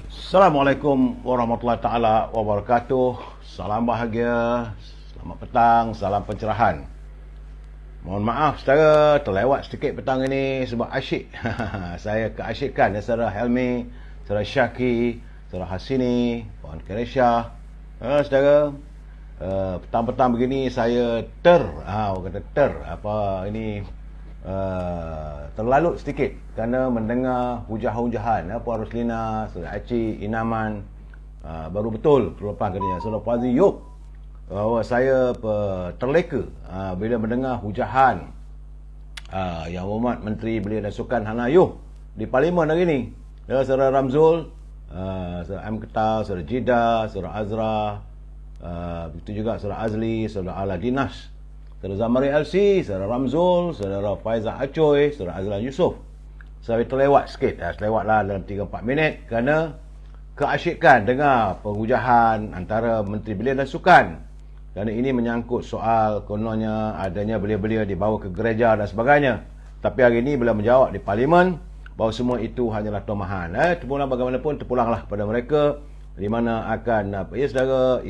Assalamualaikum warahmatullahi taala wabarakatuh. Salam bahagia, selamat petang, salam pencerahan. Mohon maaf saudara, terlewat sedikit petang ini sebab asyik. Saya keasyikan saudara Helmi, saudara Syaki, saudara Hasini, Puan Keresha. Saudara, petang-petang begini saya terlalu sedikit kerana mendengar hujah-hujahan Puan Roslina, Saudara Aci, Inaman, baru betul terlepas katanya Saudara Fazi Yop, bahawa saya terleka bila mendengar hujahan Yang Hormat Menteri Belia dan Sukan Hana Ayuh di Parlimen hari ini. Saudara Ramzul, Saudara M. Ketal, Saudara Jida, Saudara Azra, begitu juga Saudara Azli, Saudara Ala Dinas, Saudara Zamari LC, Saudara Ramzul, Saudara Faizal Acoy, Saudara Azlan Yusof. Saya terlewat sikit, terlewatlah dalam 3-4 minit kerana keasyikan dengar penghujahan antara Menteri Belia dan Sukan. Kerana ini menyangkut soal kononnya adanya belia-belia dibawa ke gereja dan sebagainya. Tapi hari ini bila menjawab di Parlimen bahawa semua itu hanyalah tomahan. Terpulang bagaimanapun, terpulanglah pada mereka di mana akan saudara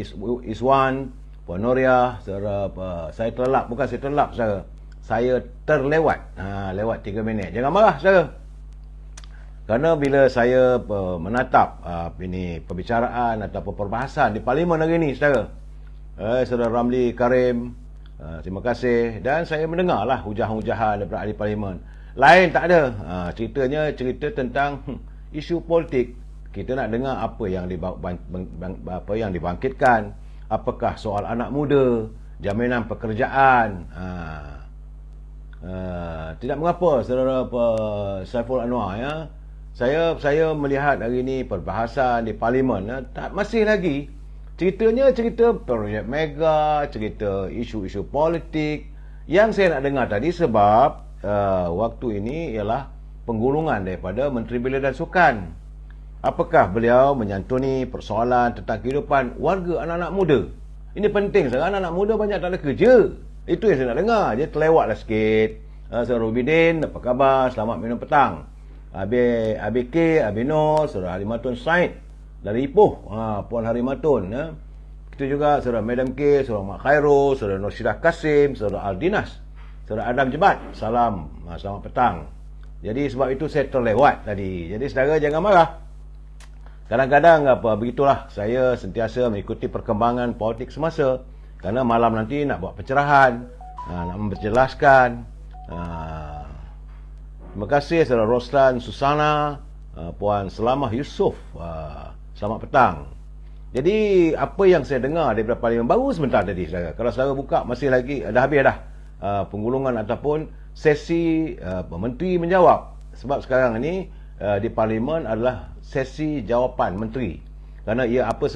Iswan, Puan Noria, saudara saya terlelap, bukan saya terlelap saudara, saya terlewat lewat 3 minit. Jangan marah saudara, kerana bila saya menatap ini perbicaraan atau perbahasan di Parlimen hari ini saudara, saudara Ramli Karim, terima kasih, dan saya mendengarlah hujah-hujahan daripada ahli Parlimen. Lain tak ada, cerita tentang isu politik. Kita nak dengar apa yang dibangkitkan. Apakah soal anak muda, jaminan pekerjaan. Tidak mengapa saudara Saiful Anwar, saya melihat hari ini perbahasan di Parlimen, masih lagi ceritanya cerita projek mega, cerita isu-isu politik. Yang saya nak dengar tadi sebab waktu ini ialah penggulungan daripada Menteri Belia dan Sukan. Apakah beliau menyantuni persoalan tentang kehidupan warga anak-anak muda? Ini penting, sekarang anak-anak muda banyak tak ada kerja. Itu yang saya nak dengar. Dia terlewatlah sikit. Saudara Rubidin, apa khabar? Selamat minum petang. ABK, Abino, Saudara Harimatun Said dari Ipoh, Puan Harimatun. Kita juga Saudara Madam K, Saudara Mak Khairul, Saudara Norsyidah Kasim, Saudara Aldinas, Saudara Adam Jebat. Selamat petang. Jadi sebab itu saya terlewat tadi. Jadi saudara jangan marah. Kadang-kadang begitulah, saya sentiasa mengikuti perkembangan politik semasa. Kerana malam nanti nak buat pencerahan, nak menjelaskan. Terima kasih Saudara Roslan Susana, Puan Selamah Yusof. Selamat petang. Jadi apa yang saya dengar daripada Parlimen baru sebentar tadi saudara. Kalau saudara buka masih lagi dah habis dah penggulungan ataupun sesi menteri menjawab. Sebab sekarang ini di Parlimen adalah sesi jawapan menteri. Kerana ia apa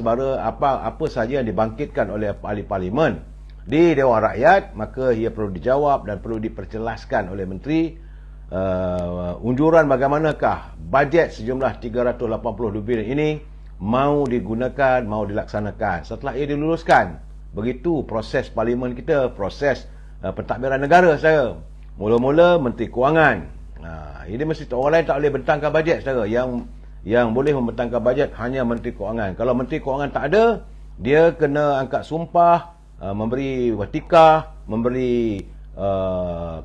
sahaja yang dibangkitkan oleh ahli Parlimen di Dewan Rakyat, maka ia perlu dijawab dan perlu diperjelaskan oleh menteri. Unjuran bagaimanakah bajet sejumlah 382 bilion ini mau digunakan, mau dilaksanakan setelah ia diluluskan. Begitu proses Parlimen kita, proses pentadbiran negara saudara. Mula-mula Menteri Kewangan. Ini mesti orang lain tak boleh bentangkan bajet saudara. Yang boleh membentangkan bajet hanya Menteri Kewangan. Kalau Menteri Kewangan tak ada, dia kena angkat sumpah, memberi watikah, memberi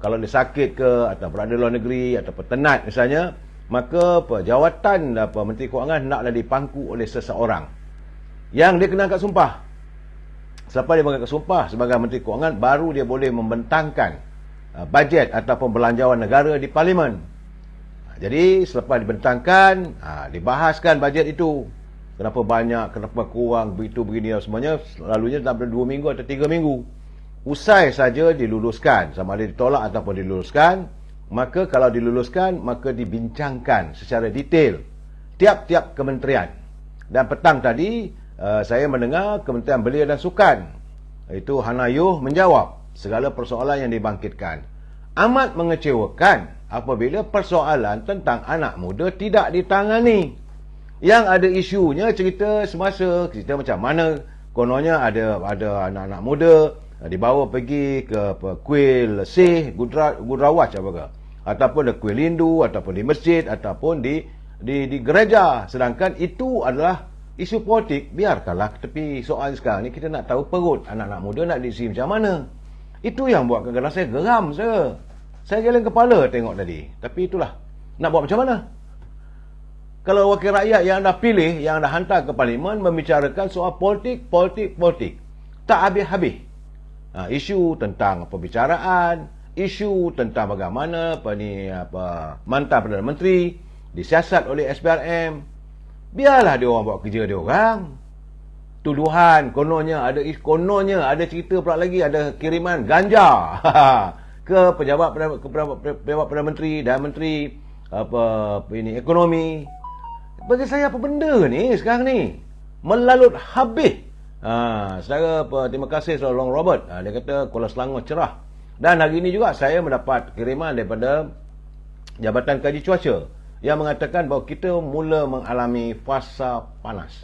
kalau dia sakit ke atau berada luar negeri atau penat misalnya, maka jawatan Menteri Kewangan naklah dipangku oleh seseorang yang dia kena angkat sumpah. Selepas dia mengangkat sumpah sebagai Menteri Kewangan, baru dia boleh membentangkan bajet ataupun belanjawan negara di Parlimen. Jadi selepas dibentangkan, dibahaskan bajet itu. Kenapa banyak, kenapa kurang, begitu begini dan semuanya. Selalunya dalam 2 minggu atau 3 minggu. Usai saja diluluskan, sama ada ditolak ataupun diluluskan. Maka kalau diluluskan, maka dibincangkan secara detail tiap-tiap kementerian. Dan petang tadi saya mendengar Kementerian Belia dan Sukan, itu Hana Ayuh, menjawab segala persoalan yang dibangkitkan. Amat mengecewakan apabila persoalan tentang anak muda tidak ditangani. Yang ada isunya cerita semasa, cerita macam mana kononnya ada anak-anak muda dibawa pergi ke kuil Seh Gudrawach apakah, ataupun di kuil Hindu, ataupun di masjid, ataupun di di gereja, sedangkan itu adalah isu politik. Biarkanlah tepi. Soal sekarang ni kita nak tahu perut anak-anak muda nak diisi macam mana. Itu yang buat kadang-kadang saya geram. Saya geleng kepala tengok tadi. Tapi itulah, nak buat macam mana? Kalau wakil rakyat yang anda pilih, yang anda hantar ke parlimen membicarakan soal politik, tak habis-habis. Isu tentang perbicaraan, isu tentang bagaimana mantan Perdana Menteri disiasat oleh SPRM. Biarlah dia orang buat kerja dia orang. Tuduhan kononnya ada cerita pula lagi, ada kiriman ganja ke pejabat Perdana Menteri dan Menteri ekonomi. Bagi saya apa benda ni sekarang ni? Melalut habis. Saudara, terima kasih Saudara Long Robert. Dia kata Kuala Selangor cerah. Dan hari ini juga saya mendapat kiriman daripada Jabatan Kaji Cuaca yang mengatakan bahawa kita mula mengalami fasa panas.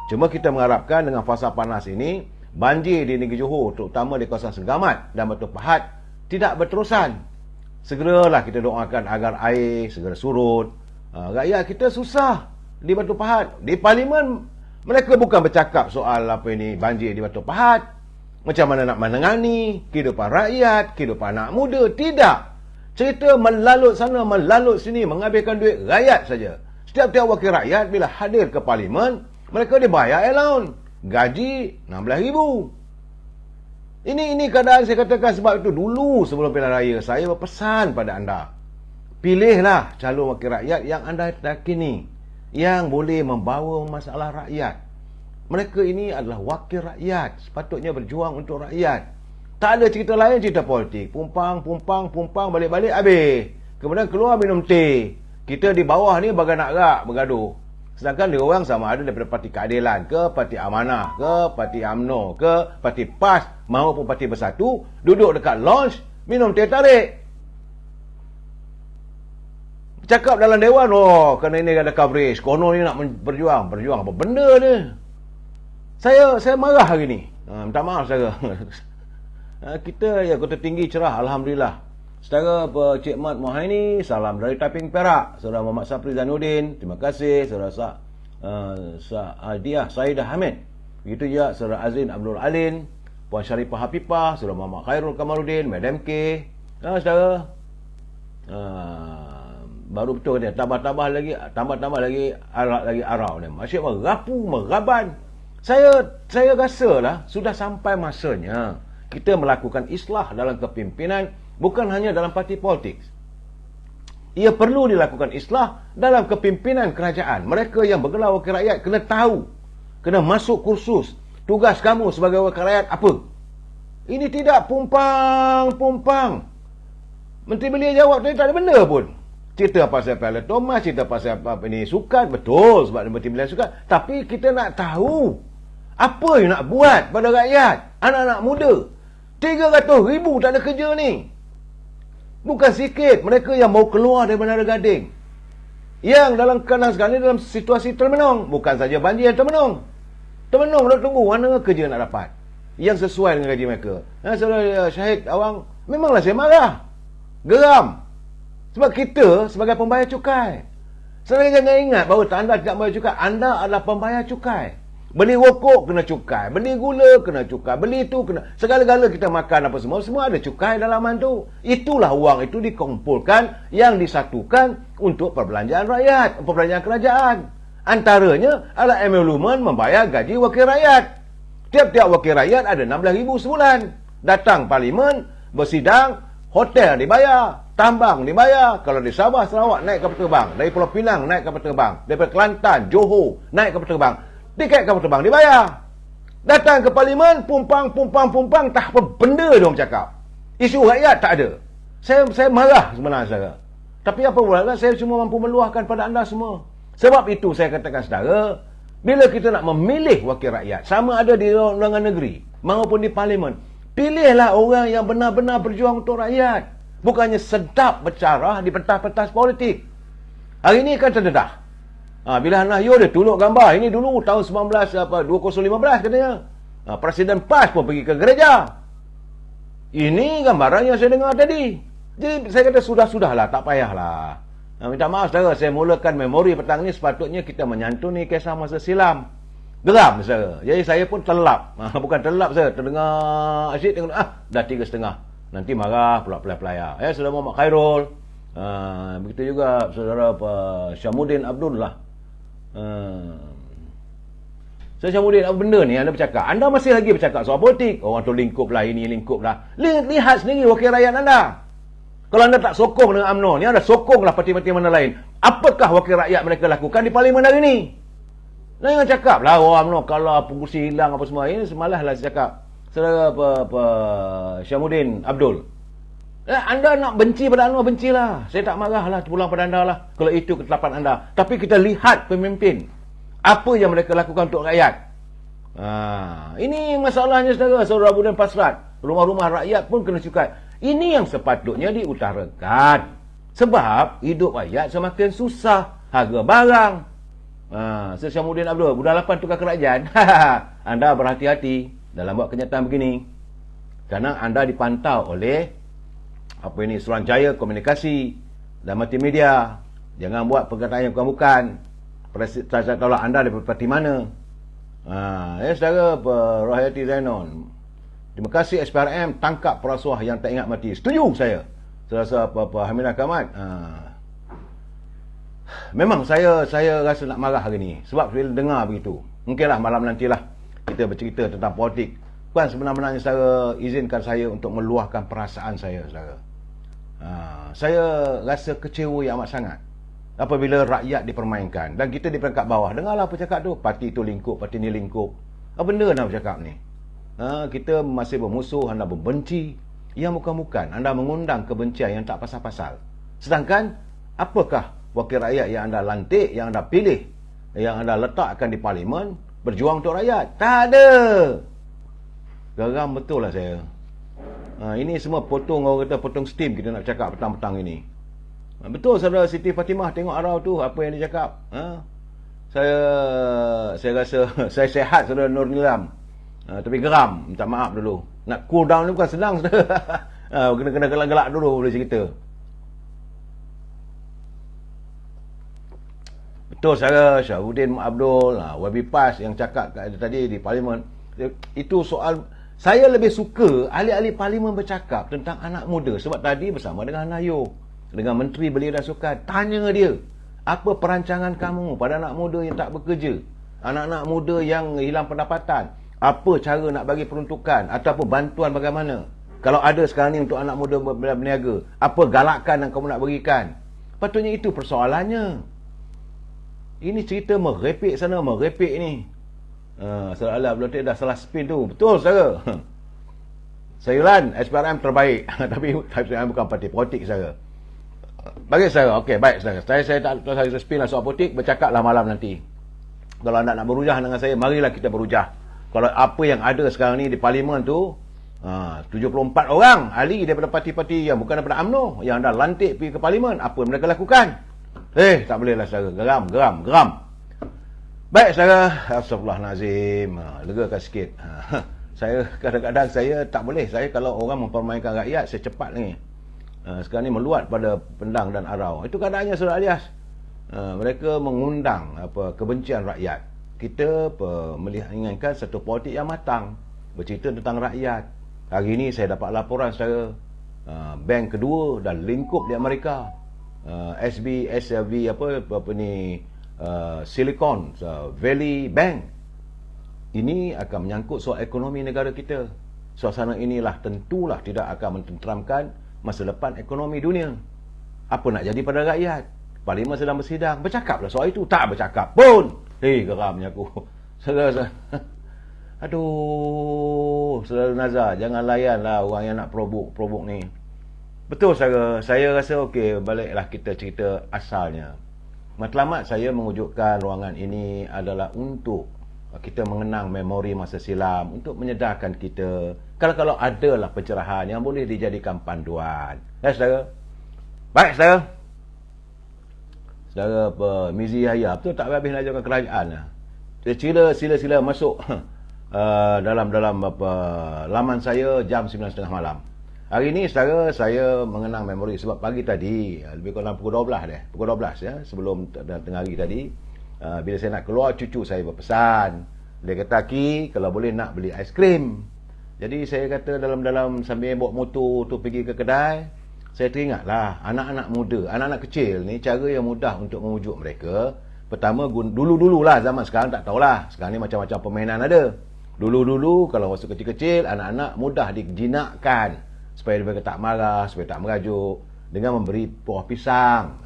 Cuma kita mengharapkan dengan fasa panas ini, banjir di negeri Johor, terutama di kawasan Segamat dan Batu Pahat, tidak berterusan. Segeralah kita doakan agar air segera surut. Rakyat kita susah di Batu Pahat. Di parlimen, mereka bukan bercakap soal banjir di Batu Pahat. Macam mana nak menangani kehidupan rakyat, kehidupan anak muda. Tidak. Cerita melalut sana, melalut sini, menghabiskan duit rakyat saja. Setiap-tiap wakil rakyat bila hadir ke parlimen, mereka dibayar allowance. Gaji RM16,000. Ini keadaan saya katakan. Sebab itu dulu sebelum pilihan raya, saya berpesan pada anda, pilihlah calon wakil rakyat yang anda yakini, yang boleh membawa masalah rakyat. Mereka ini adalah wakil rakyat, sepatutnya berjuang untuk rakyat. Tak ada cerita lain, cerita politik. Pumpang, balik-balik, habis. Kemudian keluar minum teh. Kita di bawah ni bagai nak rak, bergaduh. Sedangkan dia orang sama ada daripada Parti Keadilan ke Parti Amanah ke Parti UMNO ke Parti PAS maupun Parti Bersatu, duduk dekat lounge minum teh tarik. Cakap dalam dewan, kerana ini ada coverage, konon ni nak berjuang apa benda ni. Saya marah hari ni. Minta maaf saudara. Kita ya Kota Tinggi cerah, alhamdulillah. Saudara Cik Mat Mohaini, salam dari Taiping Perak. Saudara Muhammad Sapri Zainuddin, terima kasih. Saudara Sa'adiah Saidah Hamid. Begitu juga Saudara Azrin Abdul Alin, Puan Syarifah Hapipah, Saudara Muhammad Khairul Kamaluddin, Madam K. Saudara, baru betul dia tambah-tambah lagi arau ni. Masyik meraban. Saya rasalah sudah sampai masanya kita melakukan islah dalam kepimpinan, bukan hanya dalam parti politik. Ia perlu dilakukan islah dalam kepimpinan kerajaan. Mereka yang bergelar wakil rakyat kena tahu, kena masuk kursus. Tugas kamu sebagai wakil rakyat apa? Ini tidak pumpang. Menteri Belia jawab tadi tak ada benda pun. Cerita pasal Piala Thomas, cerita pasal sukan, betul sebab Menteri Belia sukan. Tapi kita nak tahu apa yang nak buat pada rakyat, anak-anak muda. 300,000 tak ada kerja ni. Bukan sikit mereka yang mau keluar dari Menara Gading, yang dalam keadaan sekarang ni dalam situasi termenung. Bukan saja banjir yang termenung, nak tunggu mana kerja nak dapat yang sesuai dengan gaji mereka. Saudara Syahid Awang, memanglah saya marah, geram. Sebab kita sebagai pembayar cukai, saya jangan ingat bahawa anda tidak membayar cukai. Anda adalah pembayar cukai. Beli rokok kena cukai, beli gula kena cukai, beli itu kena, segala-gala kita makan apa semua ada cukai dalaman tu. Itulah wang itu dikumpulkan, yang disatukan untuk perbelanjaan rakyat, perbelanjaan kerajaan. Antaranya adalah emolumen membayar gaji wakil rakyat. Tiap-tiap wakil rakyat ada 16,000 sebulan. Datang parlimen, bersidang, hotel dibayar, tambang dibayar. Kalau di Sabah, Sarawak naik kapal terbang, dari Pulau Pinang naik kapal terbang, daripada Kelantan, Johor naik kapal terbang. Tiket kapal terbang dibayar. Datang ke parlimen, pumpang, tak apa benda dia orang cakap. Isu rakyat tak ada. Saya marah sebenarnya saudara. Tapi apa pula, saya cuma mampu meluahkan pada anda semua. Sebab itu saya katakan saudara, bila kita nak memilih wakil rakyat, sama ada di undangan negeri maupun di parlimen, pilihlah orang yang benar-benar berjuang untuk rakyat. Bukannya sedap bercara di pentas-pentas politik. Hari ini kan terdedah. Bila Nahyo dia tunjuk gambar. Ini dulu tahun 2015 katanya. Presiden PAS pun pergi ke gereja. Ini gambaran yang saya dengar tadi. Jadi saya kata sudah-sudahlah, tak payahlah. Minta maaf saudara, saya mulakan memori petang ni sepatutnya kita menyantuni kisah masa silam. Geram saudara. Jadi saya pun terlap. Bukan terlap saudara, terdengar asyik tengok dah 3:30. Nanti marah pula pelayar. Saudara Muhammad Khairul. Begitu juga saudara Syamuddin Abdul lah. Syamuddin, apa benda ni anda bercakap? Anda masih lagi bercakap soal politik. Orang tu lingkup lah, ini lingkup lah. Lihat sendiri wakil rakyat anda. Kalau anda tak sokong dengan UMNO ni, anda sokonglah parti-parti mana lain. Apakah wakil rakyat mereka lakukan di parlimen hari ni? Jangan cakap lah, UMNO kalau pengurusi hilang apa semua. Ini semalah lah saya cakap. Saudara Syamuddin Abdul. Anda nak benci pada UMNO, bencilah. Saya tak marah lah, terpulang pada anda lah. Kalau itu ketetapan anda. Tapi kita lihat pemimpin. Apa yang mereka lakukan untuk rakyat. Ini masalahnya saudara Abu dan Pasrat. Rumah-rumah rakyat pun kena cukai. Ini yang sepatutnya diutarakan. Sebab hidup rakyat semakin susah. Harga barang. Syamuddin Abdul, budak 8 tukar kerajaan. Anda berhati-hati dalam buat kenyataan begini. Kerana anda dipantau oleh Suruhanjaya Komunikasi dan multimedia. Jangan buat perkataan yang bukan-bukan. Saya tahu anda daripada parti mana. Saudara Rohayati Zainon, terima kasih SPRM tangkap perasuah yang tak ingat mati. Setuju saya. Saya rasa Hamidah Kamat. Memang saya rasa nak marah hari ni. Sebab bila dengar begitu. Mungkinlah malam nantilah kita bercerita tentang politik. Bukan sebenarnya saudara izinkan saya untuk meluahkan perasaan saya, saudara. Saya rasa kecewa yang amat sangat apabila rakyat dipermainkan dan kita di peringkat bawah. Dengarlah apa cakap tu, parti tu lingkup, parti ni lingkup. Apa benda nak bercakap ni? Kita masih bermusuh, anda membenci yang bukan-bukan, anda mengundang kebencian yang tak pasal-pasal. Sedangkan apakah wakil rakyat yang anda lantik, yang anda pilih, yang anda letakkan di parlimen berjuang untuk rakyat? Tak ada. Geram betul lah saya. Ini semua potong, orang kata potong steam kita nak cakap petang-petang ini. Betul saudara Siti Fatimah, tengok arau tu apa yang dia cakap. Saya rasa saya sehat saudara Nur Nilam. Tapi geram, minta maaf dulu. Nak cool down ni bukan senang saudara. Kena gelak-gelak dulu boleh cerita. Betul saudara Syahuddin Abdul, Wabi Pas yang cakap tadi di parlimen. Itu soal, saya lebih suka ahli-ahli parlimen bercakap tentang anak muda. Sebab tadi bersama dengan Nayo, dengan Menteri Belia dan Sukan, tanya dia, apa perancangan kamu pada anak muda yang tak bekerja, anak-anak muda yang hilang pendapatan, apa cara nak bagi peruntukan ataupun bantuan bagaimana kalau ada sekarang ni untuk anak muda berniaga, apa galakan yang kamu nak berikan. Patutnya itu persoalannya. Ini cerita merepek sana merepek ni. Saudara Allah belum dah salah spin tu. Betul saudara. Sayuran SPRM terbaik. Tapi SPRM bukan parti politik saudara. Bagi saya, okey, baik saudara. Saya tak tahu saya spin lah soal politik, bercakaplah malam nanti. Kalau anda nak berujah dengan saya, marilah kita berujah. Kalau apa yang ada sekarang ni di parlimen tu, 74 orang ahli daripada parti-parti yang bukan daripada UMNO yang anda lantik pergi ke parlimen, apa mereka lakukan? Tak bolehlah saudara. Geram. Baik saudara, astagfirullahalazim. Legakan sikit. Saya kadang-kadang saya tak boleh. Saya kalau orang mempermainkan rakyat, saya cepat ni. Sekarang ni meluat pada pendang dan arau. Itu keadaannya saudara alias. Mereka mengundang kebencian rakyat. Kita menginginkan satu politik yang matang, bercerita tentang rakyat. Hari ini saya dapat laporan saudara, bank kedua dan lingkup di Amerika, SLV Silicon Valley Bank. Ini akan menyangkut soal ekonomi negara kita. Suasana inilah tentulah tidak akan mententeramkan masa depan ekonomi dunia. Apa nak jadi pada rakyat? Parlimen sedang bersidang, bercakaplah soal itu. Tak bercakap pun. Geramnya aku. Saudara. Aduh, saudara Nazar, jangan layanlah orang yang nak probok ni. Betul saudara, saya rasa okey, baliklah kita cerita asalnya. Matlamat saya mewujudkan ruangan ini adalah untuk kita mengenang memori masa silam, untuk menyedarkan kita kalau adalah pencerahan yang boleh dijadikan panduan. Saudara. Baik saudara. Saudara Mizi Yahya, betul tak habis nak ajarkan kerajaan. Sila masuk dalam laman saya jam 9.30 malam. Hari ni saudara, saya mengenang memori sebab pagi tadi, lebih kurang pukul 12 deh. Pukul 12 ya, sebelum tengah hari tadi, bila saya nak keluar, cucu saya berpesan. Dia kata, Ki, kalau boleh nak beli aiskrim. Jadi saya kata dalam sambil bawa motor tu pergi ke kedai, saya teringatlah anak-anak muda, anak-anak kecil ni cara yang mudah untuk memujuk mereka. Pertama, dulu-dululah, zaman sekarang tak tahulah. Sekarang ni macam-macam permainan ada. Dulu-dulu kalau masa kecil-kecil, anak-anak mudah dijinakkan supaya mereka tak marah, supaya tak merajuk dengan memberi buah pisang.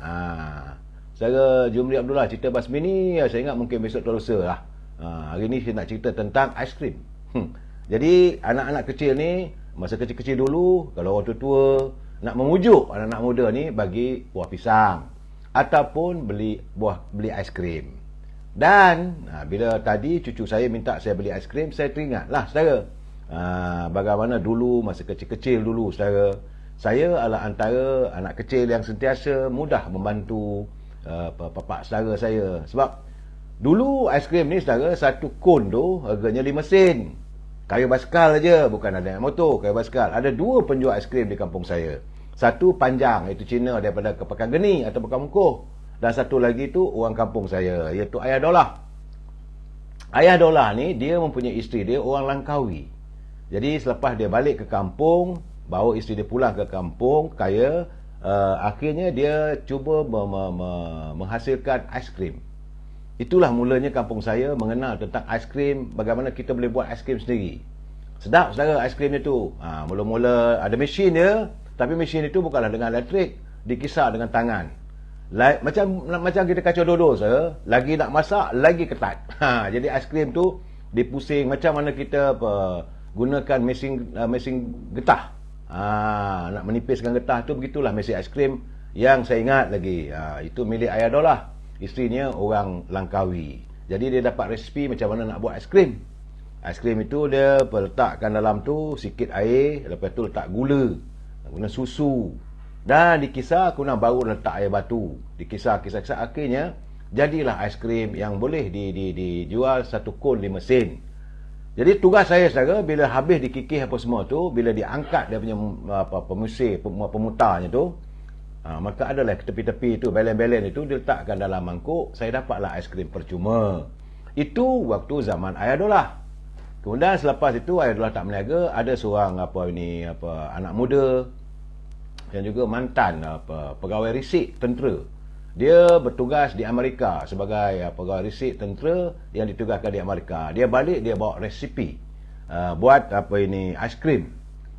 Saudara Jumri Abdullah cerita basmi ni, saya ingat mungkin besok atau lusa lah. Hari ni saya nak cerita tentang aiskrim. Jadi anak-anak kecil ni, masa kecil-kecil dulu, kalau orang tua nak memujuk anak-anak muda ni, bagi buah pisang ataupun beli aiskrim. Dan bila tadi cucu saya minta saya beli aiskrim, saya teringatlah saudara, bagaimana dulu masa kecil-kecil dulu saudara, saya adalah antara anak kecil yang sentiasa mudah membantu bapak saudara saya. Sebab dulu aiskrim ni saudara, satu kon tu harganya 5 sen. Kayu basikal aja, bukan ada motor, kayu basikal. Ada 2 penjual aiskrim di kampung saya. Satu panjang, itu Cina daripada Pekan Geni atau Pekan Mungkuh. Dan satu lagi tu orang kampung saya, iaitu Ayah Dolah. Ayah Dolah ni dia mempunyai isteri dia orang Langkawi. Jadi selepas dia balik ke kampung, bawa isteri dia pulang ke kampung kaya, akhirnya dia cuba menghasilkan aiskrim. Itulah mulanya kampung saya mengenal tentang aiskrim, bagaimana kita boleh buat aiskrim sendiri. Sedap saudara aiskrim itu. Mula-mula ada mesin dia, tapi mesin itu bukanlah dengan elektrik, dikisar dengan tangan. Macam kita kacau dodol saudara, lagi nak masak lagi ketat. Jadi aiskrim tu dipusing macam mana kita gunakan mesin getah. Nak menipiskan getah tu, begitulah mesin aiskrim yang saya ingat lagi. Itu milik Ayah Dolah. Isterinya orang Langkawi. Jadi dia dapat resipi macam mana nak buat aiskrim. Aiskrim itu dia letakkan dalam tu sikit air, lepas tu letak gula, guna susu, dan dikisar, kemudian baru letak air batu. Dikisar, akhirnya jadilah aiskrim yang boleh dijual satu kon 5 sen. Jadi tugas saya saudara, bila habis dikikis apa semua tu, bila diangkat dia punya pemutarnya tu, maka adalah tepi-tepi itu, belen-belen itu diletakkan dalam mangkuk. Saya dapatlah aiskrim percuma. Itu waktu zaman Ayah Dolah. Kemudian selepas itu Ayah Dolah tak meniaga, ada seorang anak muda yang juga mantan pegawai risik tentera. Dia bertugas di Amerika sebagai pegawai risik tentera yang ditugaskan di Amerika. Dia balik, dia bawa resipi buat aiskrim.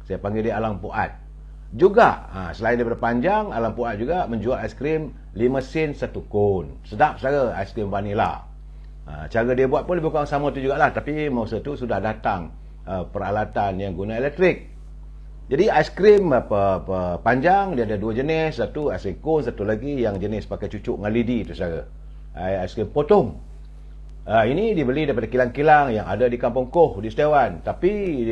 Saya panggil dia Alang Puat. Juga selain daripada panjang, Alang Puat juga menjual aiskrim 5 sen satu kon. Sedap saudara, aiskrim vanila. Cara dia buat pun lebih kurang sama tu jugalah, tapi masa tu sudah datang peralatan yang guna elektrik. Jadi aiskrim panjang dia ada 2 jenis, satu aiskrim kon, satu lagi yang jenis pakai cucuk dengan lidi tu saudara. Aiskrim potong. Ini dibeli daripada kilang-kilang yang ada di Kampung Koh di Setiawan. Tapi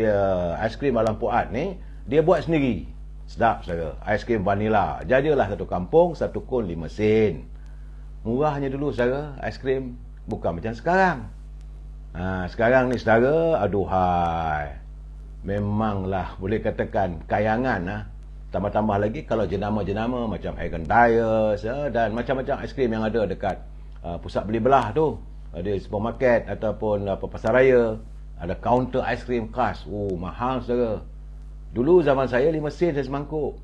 aiskrim Alang Puat ni dia buat sendiri. Sedap saudara, aiskrim vanila. Jadilah satu kampung, satu kon 5 sen. Murahnya dulu saudara, aiskrim. Bukan macam sekarang. Sekarang ni saudara, aduhai, memanglah boleh katakan kayangan. Tambah-tambah lagi kalau jenama-jenama macam Häagen-Dazs dan macam-macam aiskrim yang ada dekat pusat beli belah tu, ada supermarket ataupun pasar raya, ada kaunter aiskrim khas. Mahal saudara. Dulu zaman saya 5 sen saya semangkuk.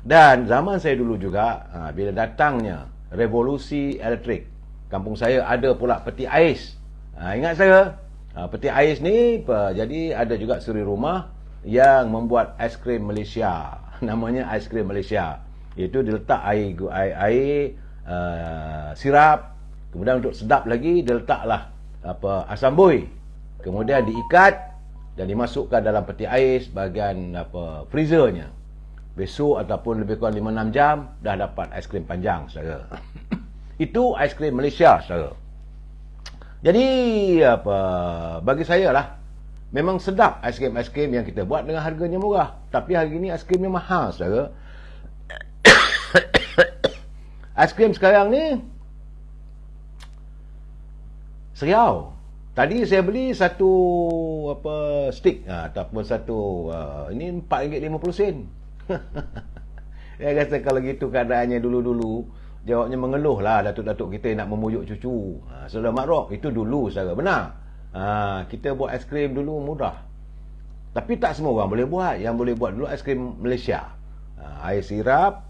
Dan zaman saya dulu juga, bila datangnya revolusi elektrik, kampung saya ada pula peti ais. Ingat saya, peti ais ni jadi ada juga suri rumah yang membuat aiskrim Malaysia. Namanya aiskrim Malaysia. Iaitu diletak air sirap, kemudian untuk sedap lagi diletaklah asam boi. Kemudian diikat dan dimasukkan dalam peti ais bahagian freezernya. Besok ataupun lebih kurang 5-6 jam dah dapat aiskrim panjang saudara. Itu aiskrim Malaysia saudara. Jadi bagi saya lah, memang sedap aiskrim-aiskrim yang kita buat dengan harganya murah. Tapi hari ini aiskrimnya mahal saudara. Aiskrim sekarang ni seriau. Tadi saya beli satu stick ataupun satu ini RM4.50. Saya rasa kalau gitu keadaannya dulu-dulu, jawabnya mengeluh lah datuk-datuk kita nak memujuk cucu. Saudara Makruf, itu dulu saudara, benar. Kita buat aiskrim dulu mudah. Tapi tak semua orang boleh buat. Yang boleh buat dulu aiskrim Malaysia. Air sirap,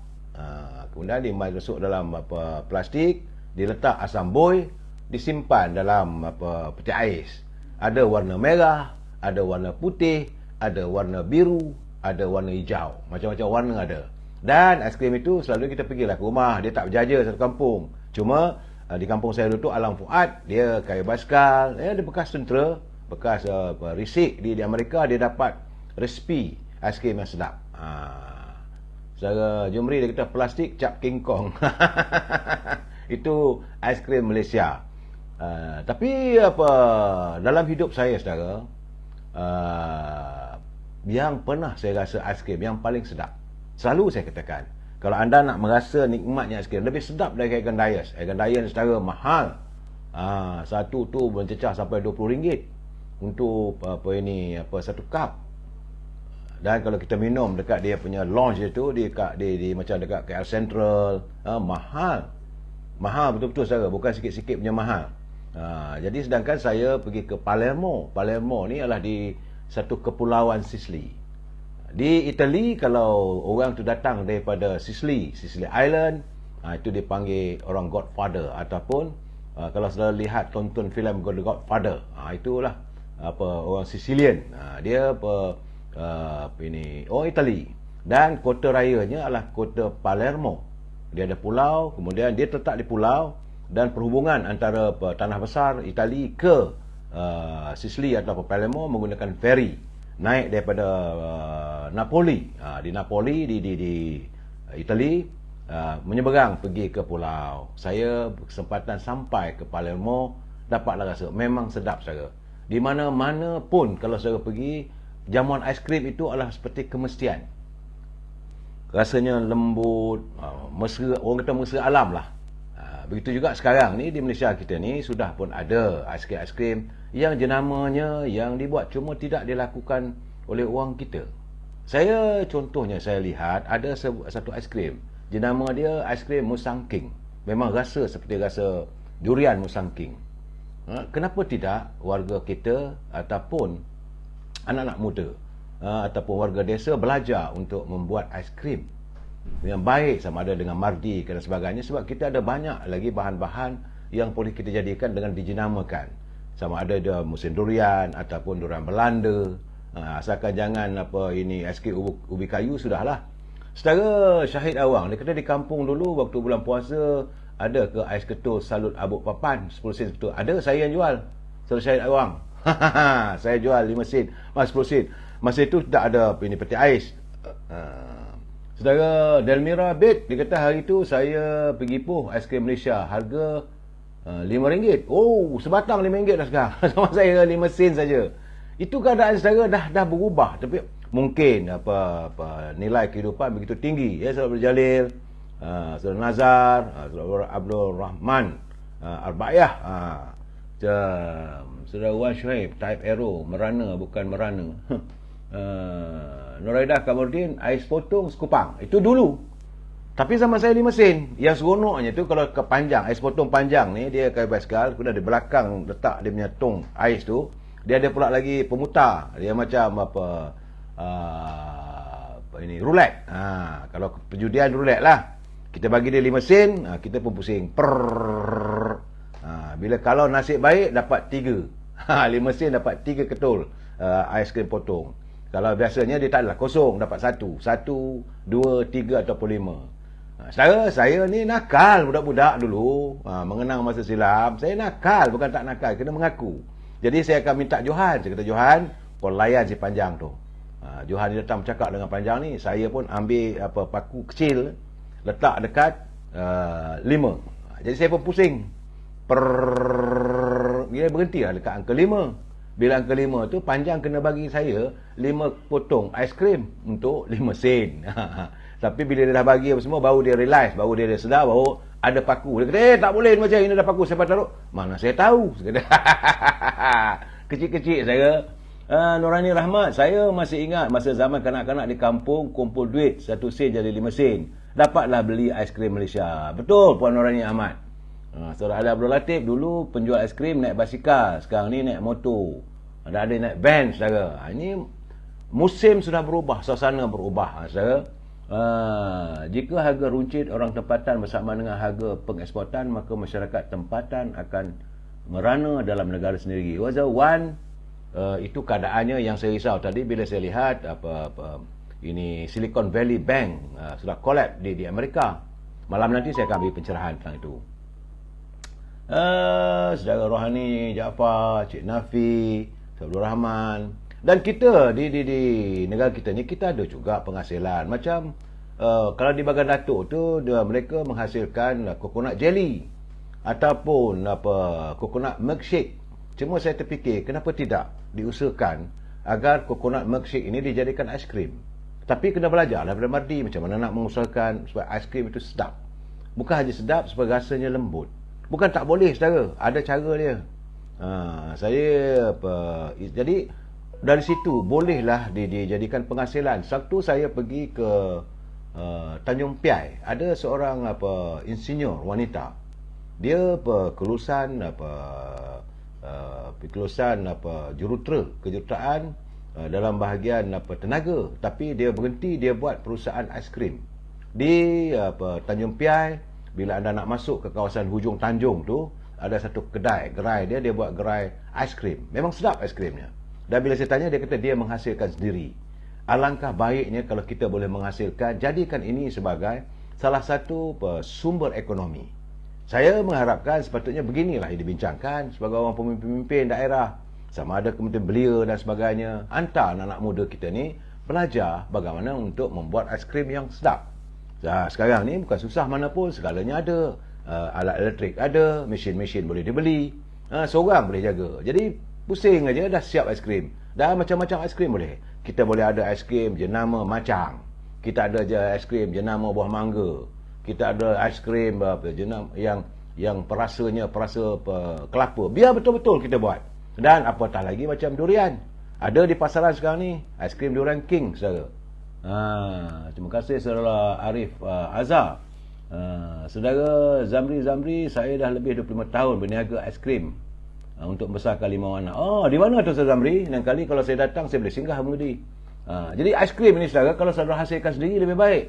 kemudian dimasuk dalam plastik, diletak asam boy, disimpan dalam peti ais. Ada warna merah, ada warna putih, ada warna biru, ada warna hijau. Macam-macam warna ada. Dan aiskrim itu selalu kita pergilah ke rumah. Dia tak berjaja satu kampung. Cuma di kampung saya dulu tu Alang Fuad, dia kaya basikal, dia bekas tentera, bekas risik di Amerika. Dia dapat resipi aiskrim yang sedap. Secara jumri dia kata plastik cap King Kong. Itu aiskrim Malaysia. Tapi dalam hidup saya saudara, yang pernah saya rasa aiskrim yang paling sedap, selalu saya katakan, kalau anda nak merasa nikmatnya aiskrim, lebih sedap dari Egan Dayas. Egan Dayas secara mahal. Satu tu mencecah sampai RM20 untuk satu cup. Dan kalau kita minum dekat dia punya lounge itu, di macam dekat KL Central, mahal. Mahal betul-betul saudara, bukan sikit-sikit punya mahal. Jadi sedangkan saya pergi ke Palermo. Palermo ni adalah di satu kepulauan Sicily. Di Itali, kalau orang tu datang daripada Sicily Island, itu dipanggil orang Godfather. Ataupun kalau saudara lihat tonton filem The Godfather, itulah orang Sicilian. Dia orang Itali. Dan kota rayanya adalah kota Palermo. Dia ada pulau, kemudian dia terletak di pulau, dan perhubungan antara tanah besar Itali ke Sicily atau Palermo menggunakan ferry. Naik daripada Napoli, di Napoli di Itali, menyeberang pergi ke pulau. Saya berkesempatan sampai ke Palermo, dapatlah rasa memang sedap saudara. Di mana-mana pun kalau saudara pergi, jamuan aiskrim itu adalah seperti kemestian. Rasanya lembut, mesra, orang kata mesra alam lah. Begitu juga sekarang ni di Malaysia kita ni sudah pun ada aiskrim-aiskrim yang jenamanya yang dibuat, cuma tidak dilakukan oleh orang kita. Contohnya saya lihat ada satu aiskrim, jenama dia aiskrim Musang King. Memang rasa seperti rasa durian Musang King. Kenapa tidak warga kita ataupun anak-anak muda ataupun warga desa belajar untuk membuat aiskrim yang baik, sama ada dengan mardi dan sebagainya, sebab kita ada banyak lagi bahan-bahan yang boleh kita jadikan dengan dijenamakan, sama ada dia musim durian ataupun durian Belanda. Asalkan jangan aiskrim ubi kayu, sudahlah. Setara Syahid Awang, dia kata di kampung dulu waktu bulan puasa ada ke ais ketul salut abuk papan 10 sen betul. Ada, saya yang jual. Saudara Syahid Awang. Saya jual 5 sen, 10 sen. Masa itu tak ada peti ais. Saudara Delmira Bed, dia kata hari tu saya pergi aiskrim Malaysia, harga RM5. Oh, sebatang RM5 dah sekarang. Sama saya 5 sen saja. Itu keadaan saudara dah berubah. Tapi mungkin nilai kehidupan begitu tinggi. Ya, Saudara Jalil, Saudara Nazar, Saudara Abdul Rahman, Arbaiyah, Saudara Wan Syuaib, Type Arrow, Merana bukan Merana. Nuraidah Kamardin, ais potong sekupang. Itu dulu. Tapi zaman saya 5 sen. Yang seronoknya tu kalau ke panjang, ais potong panjang ni, dia kayu basikal, kemudian di belakang letak dia punya tong ais tu. Dia ada pula lagi pemutar. Dia macam roulette. Kalau perjudian roulette lah. Kita bagi dia 5 sen, kita pun pusing. Bila kalau nasib baik dapat 3. 5 sen dapat 3 ketul aiskrim potong. Kalau biasanya dia tak adalah kosong, dapat 1, 2, 3 ataupun 5. Saya ni nakal budak-budak dulu, mengenang masa silam. Saya nakal, bukan tak nakal, kena mengaku. Jadi saya akan minta Johan. Saya kata, Johan, kau layan si Panjang tu. Johan dia datang bercakap dengan Panjang ni. Saya pun ambil paku kecil, letak dekat 5. Jadi saya pun pusing. Dia berhenti lah dekat angka 5. Bila angka 5 tu, Panjang kena bagi saya 5 potong aiskrim untuk 5 sen. Tapi bila dia dah bagi apa semua, baru dia realise, baru dia sedar bahawa ada paku. Dia kata, tak boleh macam ini, ada paku. Siapa taruh? Mana saya tahu. Kecil-kecil saya Nurani Rahmat, saya masih ingat masa zaman kanak-kanak di kampung kumpul duit 1 sen jadi 5 sen. Dapatlah beli aiskrim Malaysia. Betul Puan Nurani Ahmad. Saudara Ali Abdul Latif dulu penjual aiskrim naik basikal, sekarang ni naik motor. Ada naik van, saudara. Ini musim sudah berubah, suasana berubah, saudara. Jika harga runcit orang tempatan bersama dengan harga pengeksportan, maka masyarakat tempatan akan merana dalam negara sendiri. Itu keadaannya yang saya risau tadi bila saya lihat ini Silicon Valley Bank sudah collapse di Amerika. Malam nanti saya akan beri pencerahan tentang itu. Saudara Rohani Jaafar, Cik Nafi, Abdul Rahman, dan kita di negara kita ni, kita ada juga penghasilan. Macam kalau di Bagan Datuk tu mereka menghasilkan coconut jelly ataupun coconut milkshake. Cuma saya terfikir, kenapa tidak diusahakan agar coconut milkshake ini dijadikan aiskrim. Tapi kena belajar daripada Mardi macam mana nak mengusahakan supaya aiskrim itu sedap. Bukan hanya sedap, supaya rasanya lembut. Bukan tak boleh, saudara. Ada cara dia. Jadi dari situ bolehlah dijadikan penghasilan. Satu saya pergi ke Tanjung Piai. Ada seorang insinyur wanita. Dia kelulusan kejuruteraan dalam bahagian tenaga, tapi dia berhenti, dia buat perusahaan aiskrim di Tanjung Piai. Bila anda nak masuk ke kawasan hujung Tanjung tu, ada satu gerai dia buat gerai aiskrim. Memang sedap aiskrimnya. Dan bila saya tanya, dia kata dia menghasilkan sendiri. Alangkah baiknya kalau kita boleh menghasilkan, jadikan ini sebagai salah satu sumber ekonomi. Saya mengharapkan sepatutnya beginilah yang dibincangkan sebagai orang pemimpin daerah, sama ada Kementerian Belia dan sebagainya. Hantar anak-anak muda kita ni belajar bagaimana untuk membuat aiskrim yang sedap. Sekarang ni bukan susah mana pun, segalanya ada. Alat elektrik ada, mesin-mesin boleh dibeli. Seorang boleh jaga. Jadi pusing aja dah siap aiskrim. Dan macam-macam aiskrim boleh. Kita boleh ada aiskrim jenama macang. Kita ada je aiskrim jenama buah mangga. Kita ada aiskrim jenama yang perasa kelapa. Biar betul-betul kita buat. Dan apatah lagi macam durian. Ada di pasaran sekarang ni aiskrim durian king, saudara. Terima kasih saudara Arif Azhar. Saudara Zamri, saya dah lebih 25 tahun berniaga aiskrim untuk membesarkan 5 anak. Di mana tu saudara Zamri? Lain kali kalau saya datang, saya boleh singgah mengundi. Jadi aiskrim ini saudara, kalau saudara hasilkan sendiri lebih baik.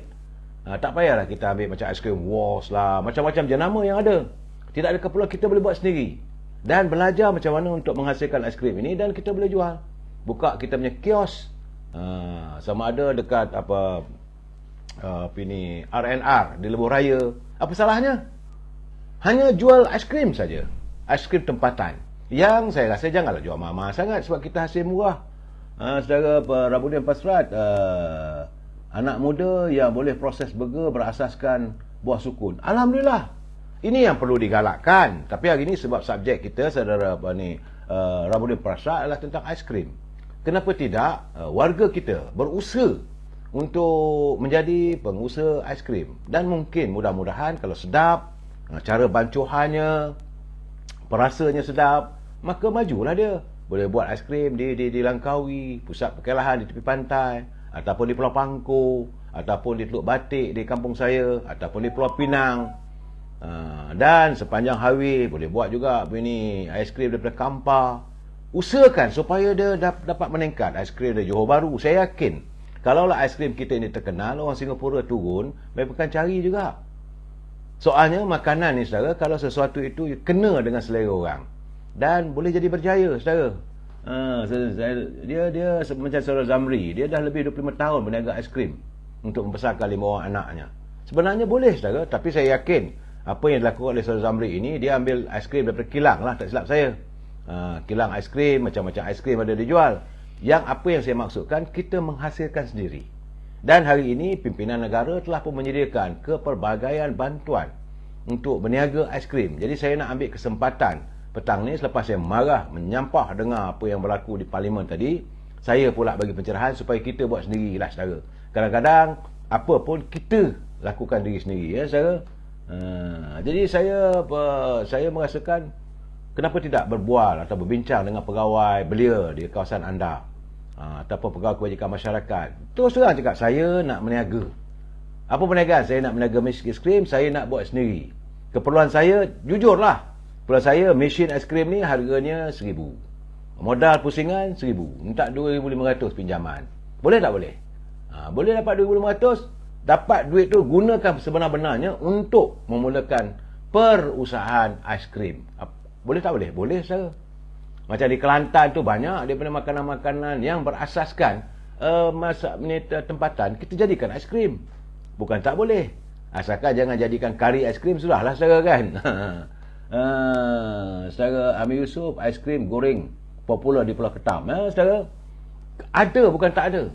Tak payahlah kita ambil macam aiskrim Wars lah, macam-macam jenama yang ada. Tidak ada keperluan, kita boleh buat sendiri. Dan belajar macam mana untuk menghasilkan aiskrim ini, dan kita boleh jual. Buka kita punya kios. Sama ada dekat R&R di Lebuh Raya. Apa salahnya? Hanya jual aiskrim saja. Aiskrim tempatan. Yang saya rasa janganlah jual mahal sangat sebab kita hasil murah. Saudara Rabuddin Pasrat, anak muda yang boleh proses burger berasaskan buah sukun. Alhamdulillah. Ini yang perlu digalakkan. Tapi hari ini sebab subjek kita saudara Rabuddin Pasrat adalah tentang aiskrim. Kenapa tidak warga kita berusaha untuk menjadi pengusaha aiskrim? Dan mungkin mudah-mudahan kalau sedap, cara bancuhannya, perasanya sedap, maka majulah dia. Boleh buat aiskrim di Langkawi, pusat perkelahan di tepi pantai, ataupun di Pulau Pangko, ataupun di Teluk Batik di kampung saya, ataupun di Pulau Pinang. Dan sepanjang highway boleh buat juga ini aiskrim daripada Kampar. Usahakan supaya dia dapat meningkat. Aiskrim dari Johor Bahru, saya yakin kalaulah aiskrim kita ini terkenal, orang Singapura turun, mereka akan cari juga. Soalnya makanan ni saudara, kalau sesuatu itu kena dengan selera orang, dan boleh jadi berjaya saudara. Dia macam saudara Zamri, dia dah lebih 25 tahun berniaga aiskrim untuk membesarkan 5 orang anaknya. Sebenarnya boleh saudara, tapi saya yakin apa yang dilakukan oleh saudara Zamri ini, dia ambil aiskrim daripada kilang lah, tak silap saya. Kilang aiskrim, macam-macam aiskrim ada dijual. Yang apa yang saya maksudkan, kita menghasilkan sendiri. Dan hari ini pimpinan negara telah pun menyediakan kepelbagaian bantuan untuk berniaga aiskrim. Jadi saya nak ambil kesempatan petang ni, selepas saya marah menyampah dengar apa yang berlaku di parlimen tadi, saya pula bagi pencerahan supaya kita buat sendirilah saudara. Kadang-kadang apa pun kita lakukan diri sendiri, ya saudara. Jadi saya merasakan, kenapa tidak berbual atau berbincang dengan pegawai belia di kawasan anda? ataupun pegawai kebajikan masyarakat, terus terang cakap, saya nak berniaga. Apa perniagaan? Saya nak berniaga mesin aiskrim, saya nak buat sendiri. Keperluan saya, jujurlah, keperluan saya, mesin aiskrim ni harganya RM1,000. Modal pusingan RM1,000. Minta RM2,500 pinjaman. Boleh tak boleh? Boleh dapat RM2,500. Dapat duit tu gunakan sebenar-benarnya untuk memulakan perusahaan aiskrim. Boleh tak boleh? Boleh, saudara. Macam di Kelantan tu banyak daripada makanan-makanan yang berasaskan tempatan, kita jadikan aiskrim. Bukan tak boleh. Asalkan jangan jadikan kari aiskrim, sudahlah, saudara, kan. Saudara Amir Yusof, aiskrim goreng popular di Pulau Ketam. Saudara, ada, bukan tak ada.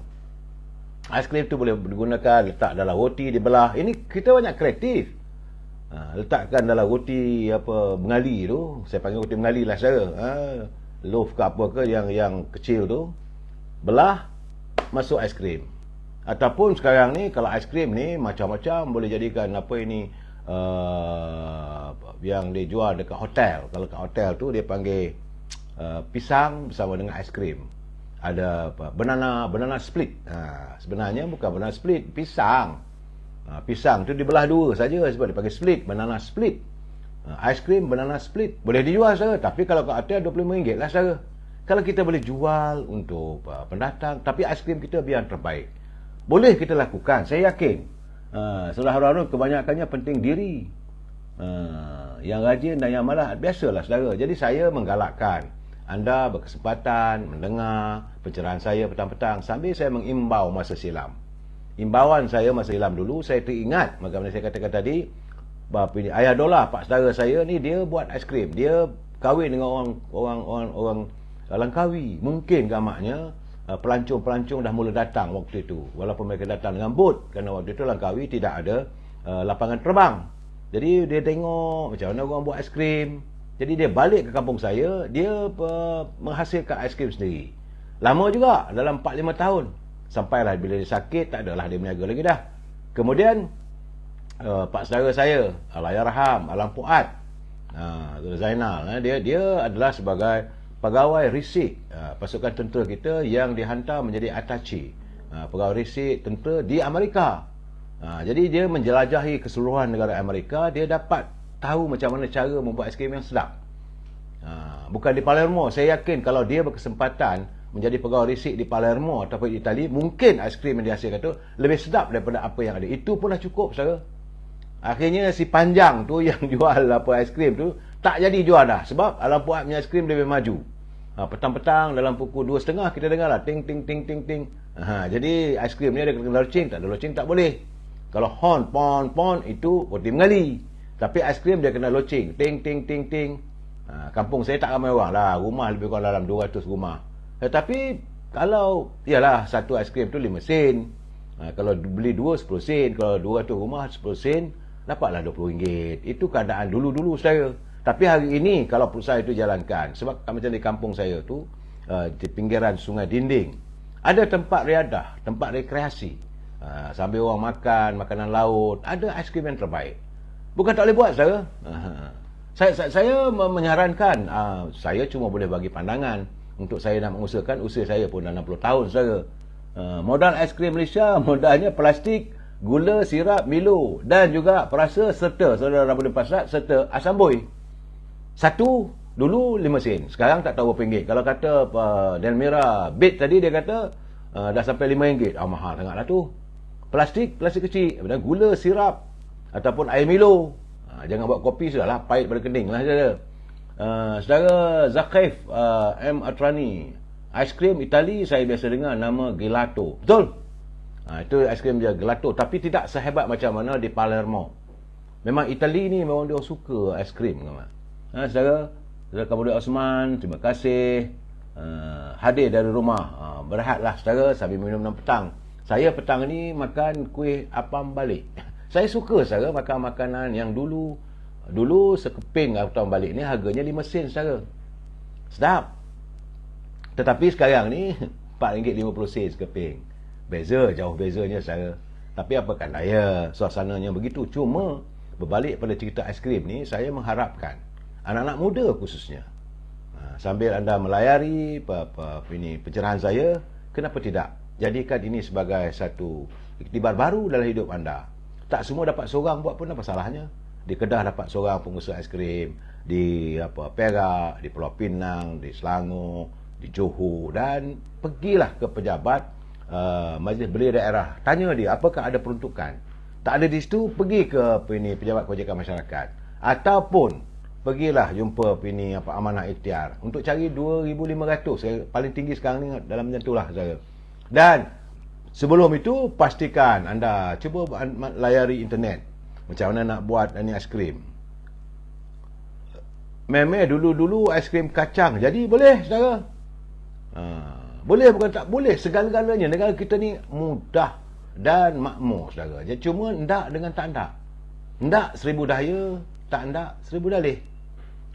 Aiskrim tu boleh digunakan, letak dalam roti, dibelah. Ini kita banyak kreatif. Letakkan dalam roti bengali tu, saya panggil roti bengali lah, saudara. Loaf ke apa ke yang kecil tu, belah, masuk aiskrim. Ataupun sekarang ni, kalau aiskrim ni macam-macam, boleh jadikan yang dia jual dekat hotel. Kalau kat hotel tu dia panggil pisang bersama dengan aiskrim. Ada banana split. Sebenarnya bukan banana split, pisang. Pisang tu dibelah dua saja sebab dia panggil split, banana split. Aiskrim banana split boleh dijual, saudara. Tapi kalau kat hotel RM25 lah, saudara. Kalau kita boleh jual untuk pendatang, tapi aiskrim kita biar terbaik, boleh kita lakukan. Saya yakin saudara Harun kebanyakannya penting diri. Yang rajin dan yang malas, biasalah, saudara. Jadi saya menggalakkan anda berkesempatan mendengar pencerahan saya petang-petang sambil saya mengimbau masa silam. Imbauan saya masa silam dulu, saya teringat macam saya katakan tadi, ayah Dola, pak saudara saya ni, dia buat aiskrim. Dia kahwin dengan orang Langkawi. Mungkin gamaknya pelancong-pelancong dah mula datang waktu itu, walaupun mereka datang dengan bot, kerana waktu itu Langkawi tidak ada lapangan terbang. Jadi dia tengok macam mana orang buat aiskrim. Jadi dia balik ke kampung saya, dia menghasilkan aiskrim sendiri. Lama juga, dalam 4-5 tahun. Sampailah bila dia sakit, tak adalah dia berniaga lagi dah. Kemudian pak saudara saya, Allahyarham Alam Puat, Zainal, dia adalah sebagai pegawai risik pasukan tentera kita yang dihantar menjadi attaché, pegawai risik tentera di Amerika. Jadi dia menjelajahi keseluruhan negara Amerika. Dia dapat tahu macam mana cara membuat aiskrim yang sedap. Bukan di Palermo. Saya yakin kalau dia berkesempatan menjadi pegawai risik di Palermo ataupun di Itali, mungkin aiskrim yang dihasilkan tu lebih sedap daripada apa yang ada. Itu pun dah cukup, saudara. Akhirnya si Panjang tu yang jual aiskrim tu tak jadi jual dah, sebab Alam Puat punya aiskrim lebih maju. Petang-petang dalam pukul 2.30 kita dengar lah ting ting ting ting ting. Jadi aiskrim ni ada kena loceng, tak ada loceng tak boleh. Kalau horn pon pon itu roti mengali. Tapi aiskrim dia kena loceng ting ting ting ting. Kampung saya tak ramai orang lah, rumah lebih kurang dalam 200 rumah. Tetapi kalau ialah satu aiskrim tu 5 sen. Kalau beli 2 10 sen, kalau 200 rumah 10 sen, dapatlah RM20. Itu keadaan dulu-dulu, saudara. Tapi hari ini kalau perusahaan itu jalankan, sebab macam di kampung saya tu, di pinggiran Sungai Dinding, ada tempat riadah, tempat rekreasi, sambil orang makan makanan laut, ada aiskrim yang terbaik. Bukan tak boleh buat, saudara. Saya menyarankan, saya cuma boleh bagi pandangan. Untuk saya nak mengusahakan, usia saya pun dah 60 tahun, saudara. Modal aiskrim Malaysia, modalnya plastik, gula, sirap, Milo dan juga perasa serta saudara boleh pasat serta asam boy. Satu dulu 5 sen, sekarang tak tahu berapa ringgit. Kalau kata Delmira Bit tadi, dia kata dah sampai RM5. Mahal sangatlah tu. Plastik kecil, gula, sirap ataupun air Milo. Jangan buat kopi, sudahlah, pahit pada kening lah, saudara. Saudara Zakif M. Atrani, aiskrim Itali saya biasa dengar nama gelato. Betul? Itu aiskrim dia gelato, tapi tidak sehebat macam mana di Palermo. Memang Itali ni memang dia suka aiskrim, kan? Saudara Kamudin Osman, terima kasih. Hadir dari rumah. Berehatlah, saudara, sambil minum petang. Saya petang ni makan kuih apam balik. Saya suka, saudara, makan makanan yang dulu sekeping apam balik ni harganya 5 sen, saudara. Sedap. Tetapi sekarang ni RM4.50 sekeping. Jauh bezanya, saudara. Tapi apakan daya, suasananya begitu. Cuma berbalik pada cerita aiskrim ni, saya mengharapkan anak-anak muda khususnya, sambil anda melayari pencerahan saya, Kenapa tidak? Jadikan ini sebagai satu iktibar baru dalam hidup anda. Tak semua dapat seorang buat pun apa salahnya. Di Kedah dapat seorang pengusaha aiskrim, di Perak, di Pulau Pinang, di Selangor, di Johor, dan pergilah ke pejabat majlis belia daerah. Tanya dia apakah ada peruntukan. Tak ada di situ, pergi ke pejabat kebajikan masyarakat. Ataupun pergilah jumpa amanah ikhtiar untuk cari 2,500. Paling tinggi sekarang ni dalam macam itulah saya. Dan sebelum itu pastikan anda cuba layari internet macam mana nak buat aiskrim. Memang dulu aiskrim kacang jadi boleh saudara. Boleh bukan tak boleh, segala-galanya. Negara kita ni mudah dan makmur saudara. Jadi cuma ndak dengan tak ndak. Ndak seribu daya, tak ndak seribu dalih.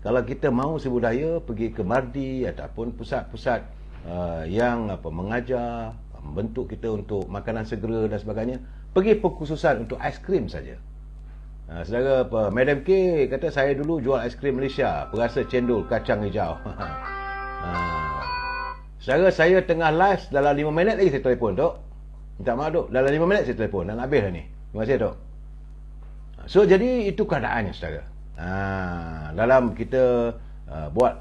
Kalau kita mahu seribu daya, pergi ke Mardi ataupun pusat-pusat yang mengajar, membentuk kita untuk makanan segera dan sebagainya, pergi perkhususan untuk aiskrim saja. Saudara Madam K kata saya dulu jual aiskrim Malaysia, perasa cendol kacang hijau. Saudara, saya tengah live, dalam 5 minit lagi saya telefon, Tok. Minta maaf, Tok. Dalam 5 minit saya telefon. Dan habis dah ni. Terima kasih, Tok. So, jadi itu keadaannya, saudara. Dalam kita buat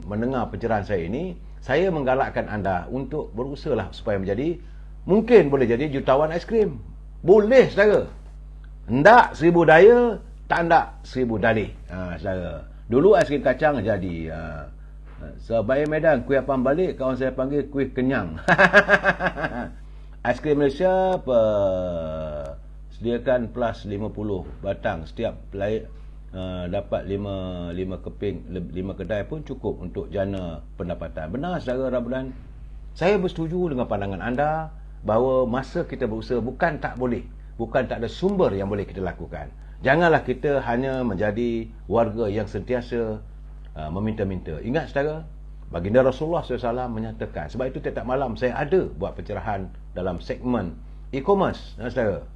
mendengar pencerahan saya ini, saya menggalakkan anda untuk berusahalah supaya menjadi, mungkin boleh jadi jutawan aiskrim. Boleh, saudara. Ndak seribu daya, tak ndak seribu dalih. Saudara. Dulu aiskrim kacang jadi... Sebaik Medan, kuih apam balik, kawan saya panggil kuih kenyang. Aiskrim Malaysia sediakan plus 50 batang. Setiap dapat 5 keping, 5 kedai pun cukup untuk jana pendapatan. Benar saudara Rambulan? Saya bersetuju dengan pandangan anda bahawa masa kita berusaha bukan tak boleh, bukan tak ada sumber yang boleh kita lakukan. Janganlah kita hanya menjadi warga yang sentiasa meminta-minta. Ingat saudara, baginda Rasulullah SAW menyatakan, sebab itu tiap malam saya ada buat pencerahan dalam segmen e-commerce. Saudara,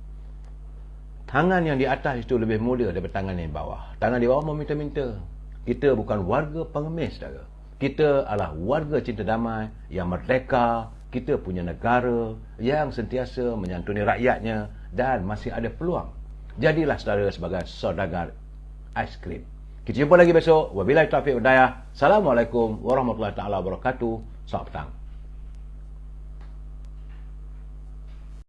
tangan yang di atas itu lebih mulia daripada tangan yang di bawah. Tangan di bawah meminta-minta. Kita bukan warga pengemis, saudara. Kita adalah warga cinta damai yang merdeka. Kita punya negara yang sentiasa menyantuni rakyatnya dan masih ada peluang. Jadilah saudara sebagai saudagar aiskrim. Kita jumpa lagi besok. Wabillahi taufiq wal hidayah. Assalamualaikum warahmatullahi taala wabarakatuh. Selamat petang.